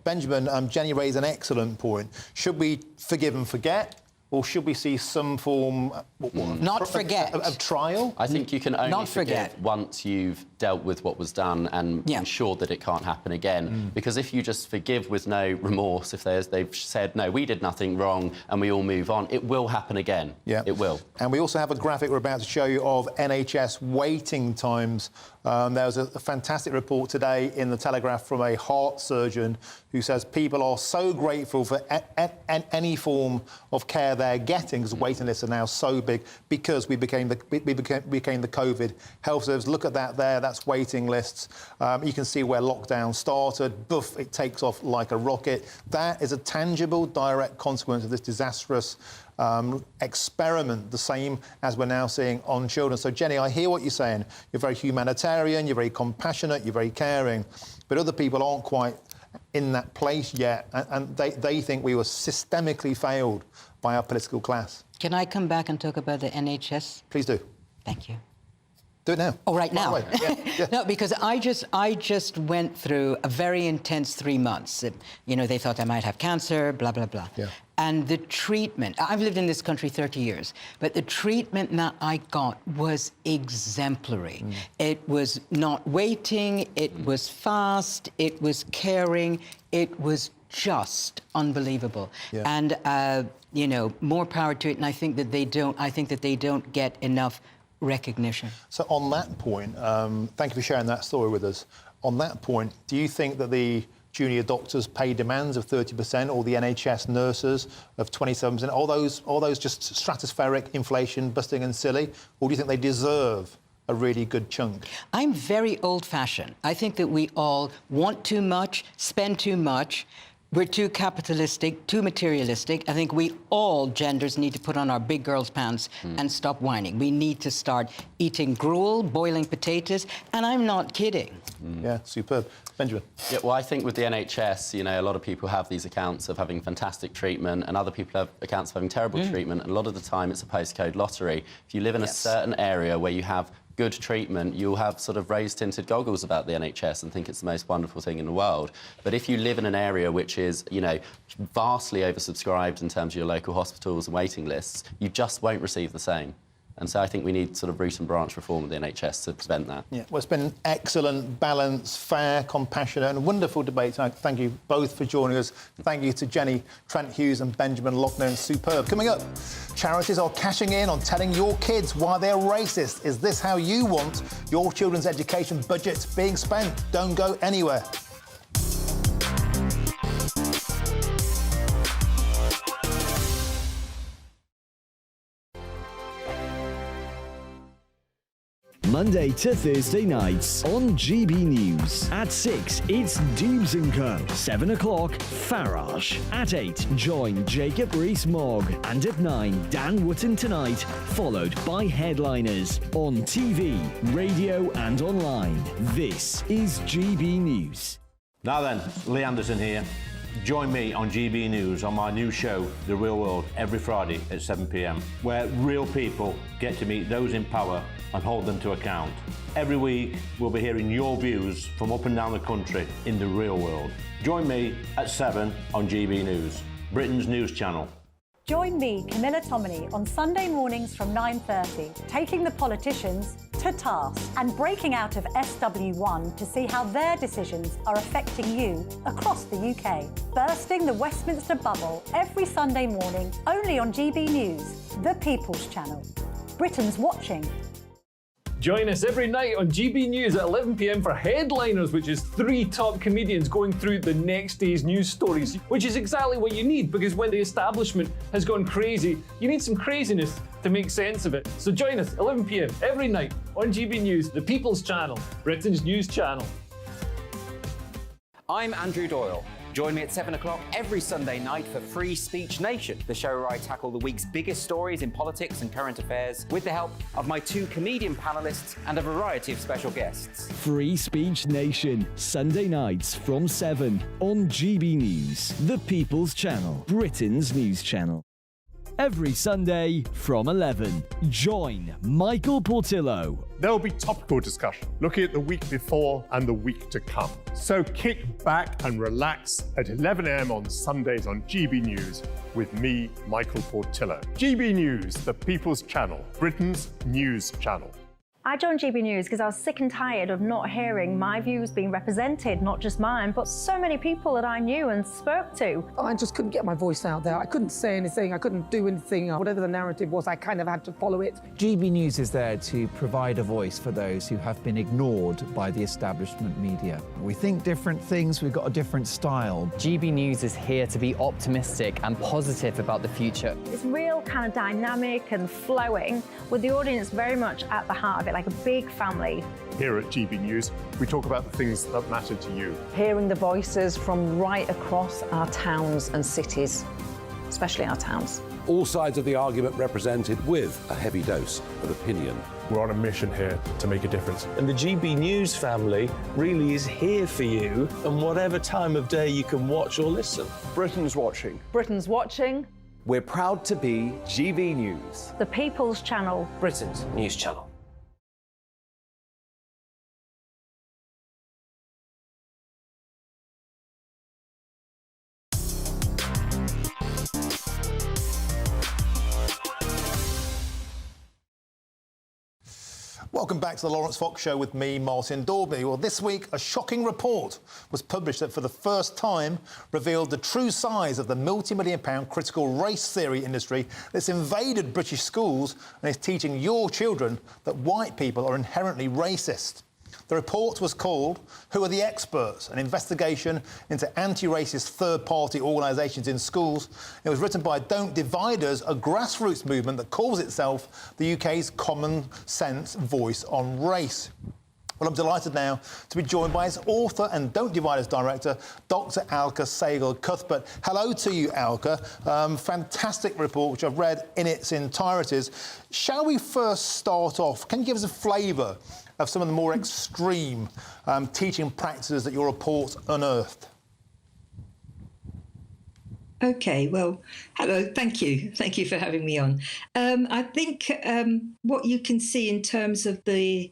Benjamin, Jenny raised an excellent point. Should we forgive and forget? Or should we see some form of trial? I think you can only forgive once you've dealt with what was done and ensured that it can't happen again. Because if you just forgive with no remorse, if they've said, no, we did nothing wrong and we all move on, it will happen again. Yeah. It will. And we also have a graphic we're about to show you of NHS waiting times. There was a fantastic report today in the Telegraph from a heart surgeon who says people are so grateful for any form of care they're getting, because waiting lists are now so big because we became the COVID health service. Look at that there, that's waiting lists. You can see where lockdown started, boof, it takes off like a rocket. That is a tangible, direct consequence of this disastrous experiment, the same as we're now seeing on children. So, Jenny, I hear what you're saying. You're very humanitarian, you're very compassionate, you're very caring, but other people aren't quite in that place yet, and they think we were systemically failed by our political class. Can I come back and talk about the NHS? Please do. Thank you. Do it now. Oh, right now. Yeah. No, because I just went through a very intense 3 months. You know, they thought I might have cancer, blah, blah, blah. Yeah. And the treatment, I've lived in this country 30 years, but the treatment that I got was exemplary. It was not waiting, it was fast, it was caring, it was just unbelievable. Yeah. And, you know, more power to it, and I think that they don't get enough recognition. So on that point, thank you for sharing that story with us. On that point, do you think that the junior doctors' pay demands of 30% or the NHS nurses of 27%, all those just stratospheric inflation busting and silly, or do you think they deserve a really good chunk? I'm very old-fashioned. I think that we all want too much, spend too much. We're too capitalistic, too materialistic. I think we all genders need to put on our big girls' pants and stop whining. We need to start eating gruel, boiling potatoes, and I'm not kidding. Yeah, superb. Benjamin? Yeah, well, I think with the NHS, you know, a lot of people have these accounts of having fantastic treatment and other people have accounts of having terrible treatment. And a lot of the time it's a postcode lottery. If you live in a certain area where you have good treatment, you'll have sort of rose-tinted goggles about the NHS and think it's the most wonderful thing in the world. But if you live in an area which is, you know, vastly oversubscribed in terms of your local hospitals and waiting lists, you just won't receive the same. And so I think we need sort of root and branch reform of the NHS to prevent that. Yeah, well, it's been excellent, balanced, fair, compassionate and wonderful debate. Thank you both for joining us. Thank you to Jenny Trent-Hughes and Benjamin Loughnane. Superb. Coming up, charities are cashing in on telling your kids why they're racist. Is this how you want your children's education budgets being spent? Don't go anywhere. Monday to Thursday nights on GB News. At 6, it's Dubes & Co. 7 o'clock, Farage. At 8, join Jacob Rees-Mogg. And at 9, Dan Wootton Tonight, followed by Headliners. On TV, radio and online. This is GB News. Now then, Lee Anderson here. Join me on GB News on my new show, The Real World, every Friday at 7 p.m, where real people get to meet those in power and hold them to account. Every week, we'll be hearing your views from up and down the country in the real world. Join me at 7 on GB News, Britain's news channel. Join me, Camilla Tominey, on Sunday mornings from 9:30, taking the politicians to task and breaking out of SW1 to see how their decisions are affecting you across the UK. Bursting the Westminster bubble every Sunday morning, only on GB News, the People's Channel. Britain's watching. Join us every night on GB News at 11 p.m. for Headliners, which is 3 top comedians going through the next day's news stories, which is exactly what you need, because when the establishment has gone crazy, you need some craziness to make sense of it. So join us 11 p.m. every night on GB News, the People's Channel, Britain's news channel. I'm Andrew Doyle. Join me at 7 o'clock every Sunday night for Free Speech Nation, the show where I tackle the week's biggest stories in politics and current affairs with the help of my 2 comedian panellists and a variety of special guests. Free Speech Nation, Sunday nights from 7 on GB News, the People's Channel, Britain's news channel. Every Sunday from 11, join Michael Portillo. There will be topical discussion, looking at the week before and the week to come. So kick back and relax at 11 a.m. on Sundays on GB News with me, Michael Portillo. GB News, the People's Channel, Britain's news channel. I joined GB News because I was sick and tired of not hearing my views being represented, not just mine, but so many people that I knew and spoke to. I just couldn't get my voice out there. I couldn't say anything, I couldn't do anything. Whatever the narrative was, I kind of had to follow it. GB News is there to provide a voice for those who have been ignored by the establishment media. We think different things, we've got a different style. GB News is here to be optimistic and positive about the future. It's real kind of dynamic and flowing, with the audience very much at the heart of it, like a big family. Here at GB News, we talk about the things that matter to you. Hearing the voices from right across our towns and cities, especially our towns. All sides of the argument represented with a heavy dose of opinion. We're on a mission here to make a difference. And the GB News family really is here for you, and whatever time of day you can watch or listen. Britain's watching. Britain's watching. We're proud to be GB News. The People's Channel. Britain's news channel. Welcome back to the Laurence Fox Show with me, Martin Daubney. Well, this week, a shocking report was published that for the first time revealed the true size of the multi-million-pound critical race theory industry that's invaded British schools and is teaching your children that white people are inherently racist. The report was called Who Are the Experts? An investigation into anti-racist third-party organisations in schools. It was written by Don't Divide Us, a grassroots movement that calls itself the UK's common sense voice on race. Well, I'm delighted now to be joined by its author and Don't Divide Us director, Dr. Alka Sehgal-Cuthbert. Hello to you, Alka. Fantastic report, which I've read in its entireties. Shall we first start off? Can you give us a flavour of some of the more extreme teaching practices that your report unearthed? OK, well, hello, thank you. Thank you for having me on. I think what you can see in terms of the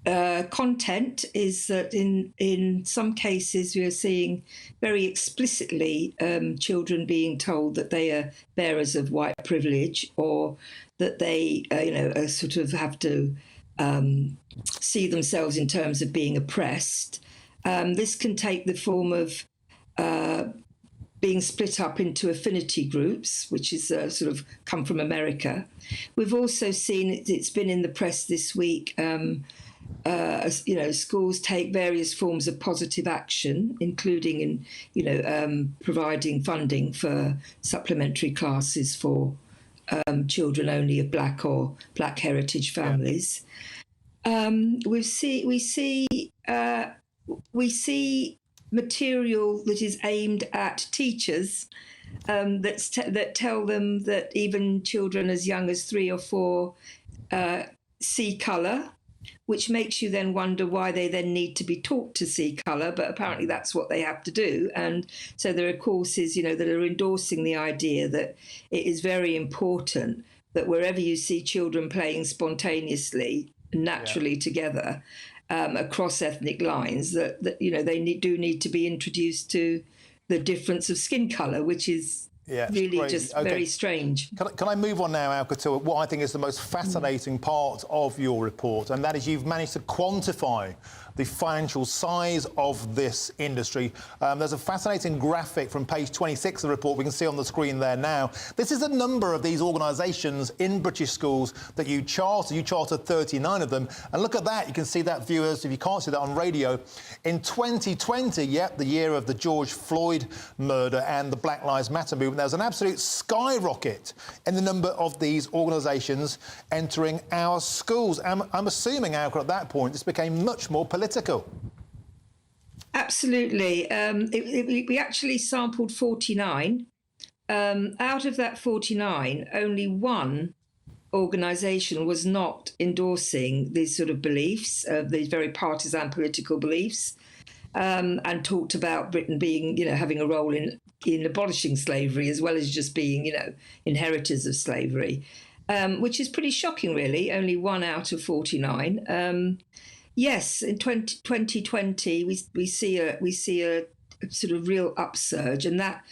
content is that in some cases we are seeing very explicitly children being told that they are bearers of white privilege, or that they sort of have to see themselves in terms of being oppressed. This can take the form of being split up into affinity groups, which is sort of come from America. We've also seen, it's been in the press this week, schools take various forms of positive action, including in, providing funding for supplementary classes for children only of black or black heritage families. We see material that is aimed at teachers that tell them that even children as young as 3 or 4 see colour, which makes you then wonder why they then need to be taught to see colour, but apparently that's what they have to do. And so there are courses, that are endorsing the idea that it is very important that wherever you see children playing spontaneously, naturally together, across ethnic lines, that they do need to be introduced to the difference of skin colour, which is really just very strange. Can I move on now, Alka, to what I think is the most fascinating part of your report, and that is you've managed to quantify the financial size of this industry. There's a fascinating graphic from page 26 of the report we can see on the screen there now. This is a number of these organisations in British schools that you charter. You charter 39 of them. And look at that. You can see that, viewers, if you can't see that on radio. In 2020, the year of the George Floyd murder and the Black Lives Matter movement, there was an absolute skyrocket in the number of these organisations entering our schools. I'm assuming, Alka, at that point, this became much more political. Absolutely. We actually sampled 49. Out of that 49, only one organisation was not endorsing these sort of beliefs, these very partisan political beliefs, and talked about Britain being, having a role in abolishing slavery as well as just being, inheritors of slavery, which is pretty shocking, really. Only 1 out of 49. Yes, in 2020 we see a sort of real upsurge, and that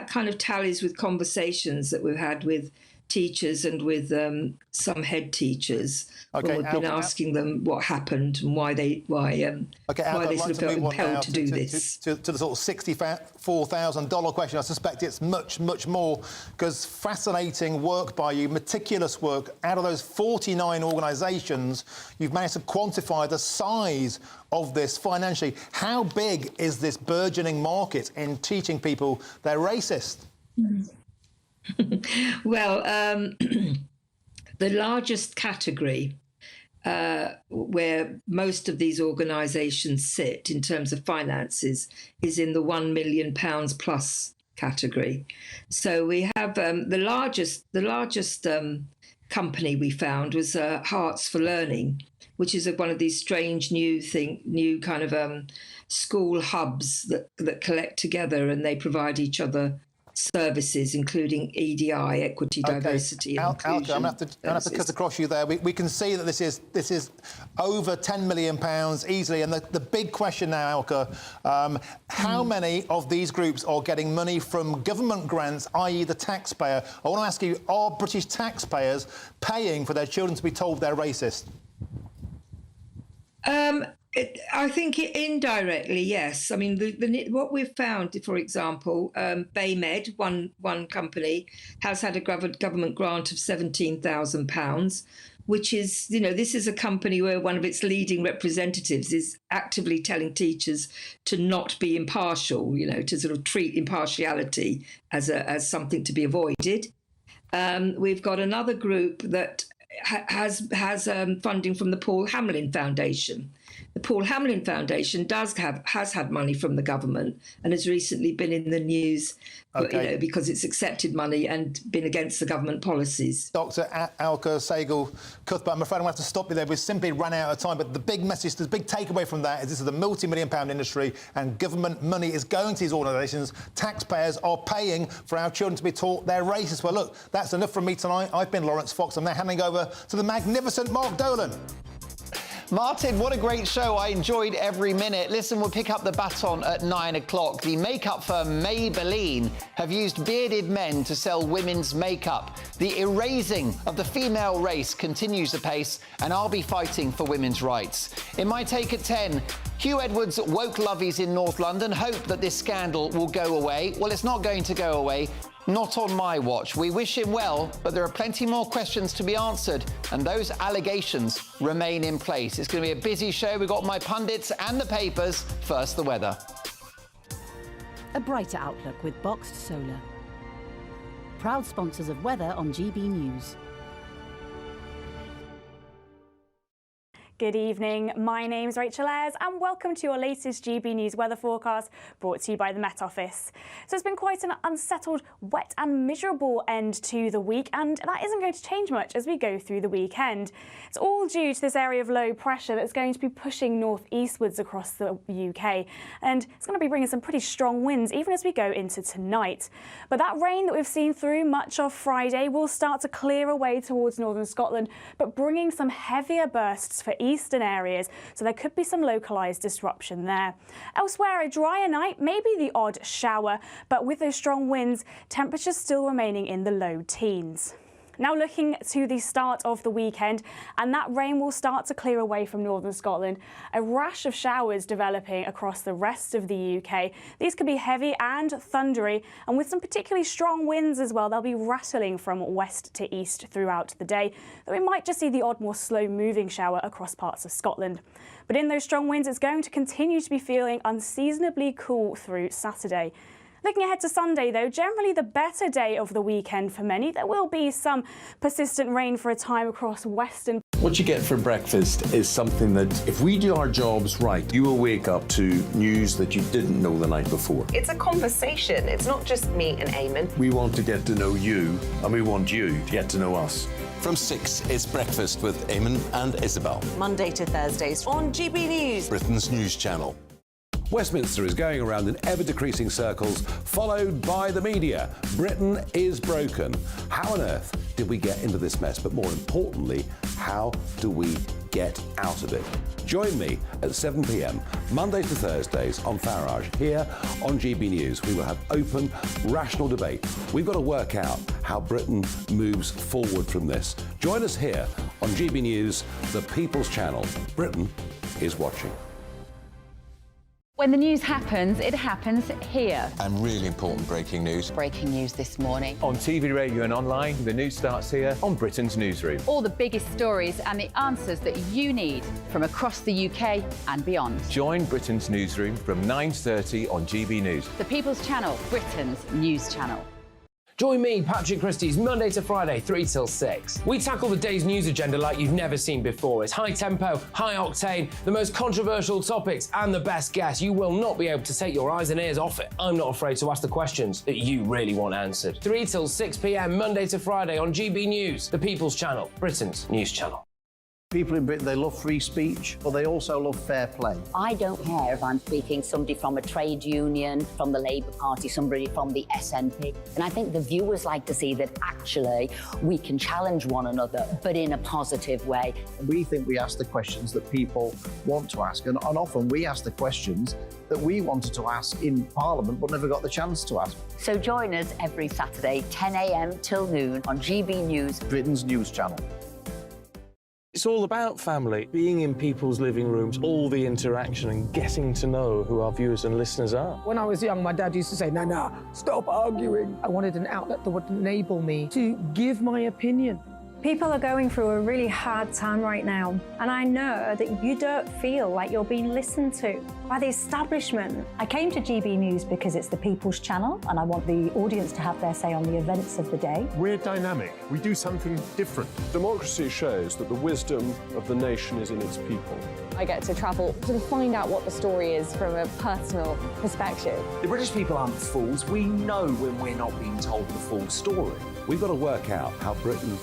kind of tallies with conversations that we've had with teachers and with some head teachers. Okay, We've been asking them what happened and why they sort of felt impelled to do this. To the sort of $64,000 question. I suspect it's much, much more, because fascinating work by you, meticulous work. Out of those 49 organisations, you've managed to quantify the size of this financially. How big is this burgeoning market in teaching people they're racist? Well, the largest category where most of these organisations sit in terms of finances is in the £1 million plus category. So we have the largest company we found was Hearts for Learning, which is one of these strange new kind of school hubs that collect together, and they provide each other services, including EDI, equity, diversity, and inclusion. Alka, I'm going to have to cut across you there. We can see that this is over £10 million easily. And the big question now, Alka, how many of these groups are getting money from government grants, i.e. the taxpayer? I want to ask you, are British taxpayers paying for their children to be told they're racist? I think indirectly, yes. I mean, what we've found, for example, Baymed, one company, has had a government grant of £17,000, which is, this is a company where one of its leading representatives is actively telling teachers to not be impartial, to sort of treat impartiality as something to be avoided. We've got another group that has funding from the Paul Hamlin Foundation. The Paul Hamlin Foundation has had money from the government and has recently been in the news because it's accepted money and been against the government policies. Dr. Alka Sehgal-Cuthbert, I'm afraid I'm going to have to stop you there. We've simply run out of time, but the big message, the big takeaway from that is this is a multi-million-pound industry and government money is going to these organisations. Taxpayers are paying for our children to be taught they're racist. Well, look, that's enough from me tonight. I've been Laurence Fox. I'm now handing over to the magnificent Mark Dolan. Martin, what a great show. I enjoyed every minute. Listen, we'll pick up the baton at 9 o'clock. The makeup firm Maybelline have used bearded men to sell women's makeup. The erasing of the female race continues apace, and I'll be fighting for women's rights. In my take at 10, Hugh Edwards' woke lovies in North London hope that this scandal will go away. Well, it's not going to go away. Not on my watch. We wish him well, but there are plenty more questions to be answered, and those allegations remain in place. It's going to be a busy show. We've got my pundits and the papers. First, the weather. A brighter outlook with Boxed Solar. Proud sponsors of weather on GB News. Good evening, my name's Rachel Ayres and welcome to your latest GB News weather forecast brought to you by the Met Office. So it's been quite an unsettled, wet and miserable end to the week, and that isn't going to change much as we go through the weekend. It's all due to this area of low pressure that's going to be pushing northeastwards across the UK, and it's going to be bringing some pretty strong winds even as we go into tonight. But that rain that we've seen through much of Friday will start to clear away towards northern Scotland, but bringing some heavier bursts for eastern areas, so there could be some localised disruption there. Elsewhere, a drier night, maybe the odd shower, but with those strong winds, temperatures still remaining in the low teens. Now looking to the start of the weekend, and that rain will start to clear away from northern Scotland. A rash of showers developing across the rest of the UK. These could be heavy and thundery, and with some particularly strong winds as well. They'll be rattling from west to east throughout the day, though we might just see the odd more slow-moving shower across parts of Scotland. But in those strong winds, it's going to continue to be feeling unseasonably cool through Saturday. Looking ahead to Sunday, though, generally the better day of the weekend for many. There will be some persistent rain for a time across western. What you get for breakfast is something that, if we do our jobs right, you will wake up to news that you didn't know the night before. It's a conversation. It's not just me and Eamon. We want to get to know you, and we want you to get to know us. From 6, it's Breakfast with Eamon and Isabel. Monday to Thursdays on GB News, Britain's news channel. Westminster is going around in ever-decreasing circles, followed by the media. Britain is broken. How on earth did we get into this mess? But more importantly, how do we get out of it? Join me at 7 p.m, Mondays to Thursdays on Farage, here on GB News. We will have open, rational debate. We've got to work out how Britain moves forward from this. Join us here on GB News, the People's Channel. Britain is watching. When the news happens, it happens here. And really important breaking news. Breaking news this morning. On TV, radio and online, the news starts here on Britain's Newsroom. All the biggest stories and the answers that you need from across the UK and beyond. Join Britain's Newsroom from 9:30 on GB News. The People's Channel, Britain's news channel. Join me, Patrick Christie's Monday to Friday, 3 till 6. We tackle the day's news agenda like you've never seen before. It's high tempo, high octane, the most controversial topics and the best guests. You will not be able to take your eyes and ears off it. I'm not afraid to ask the questions that you really want answered. 3 till 6 p.m, Monday to Friday on GB News, the People's Channel, Britain's news channel. People in Britain, they love free speech, but they also love fair play. I don't care if I'm speaking somebody from a trade union, from the Labour Party, somebody from the SNP. And I think the viewers like to see that actually we can challenge one another, but in a positive way. We think we ask the questions that people want to ask, and often we ask the questions that we wanted to ask in Parliament but never got the chance to ask. So join us every Saturday, 10 a.m. till noon on GB News, Britain's news channel. It's all about family, being in people's living rooms, all the interaction and getting to know who our viewers and listeners are. When I was young, my dad used to say, "Nana, stop arguing." I wanted an outlet that would enable me to give my opinion. People are going through a really hard time right now, and I know that you don't feel like you're being listened to by the establishment. I came to GB News because it's the People's Channel, and I want the audience to have their say on the events of the day. We're dynamic. We do something different. Democracy shows that the wisdom of the nation is in its people. I get to travel to find out what the story is from a personal perspective. The British people aren't fools. We know when we're not being told the full story. We've got to work out how Britain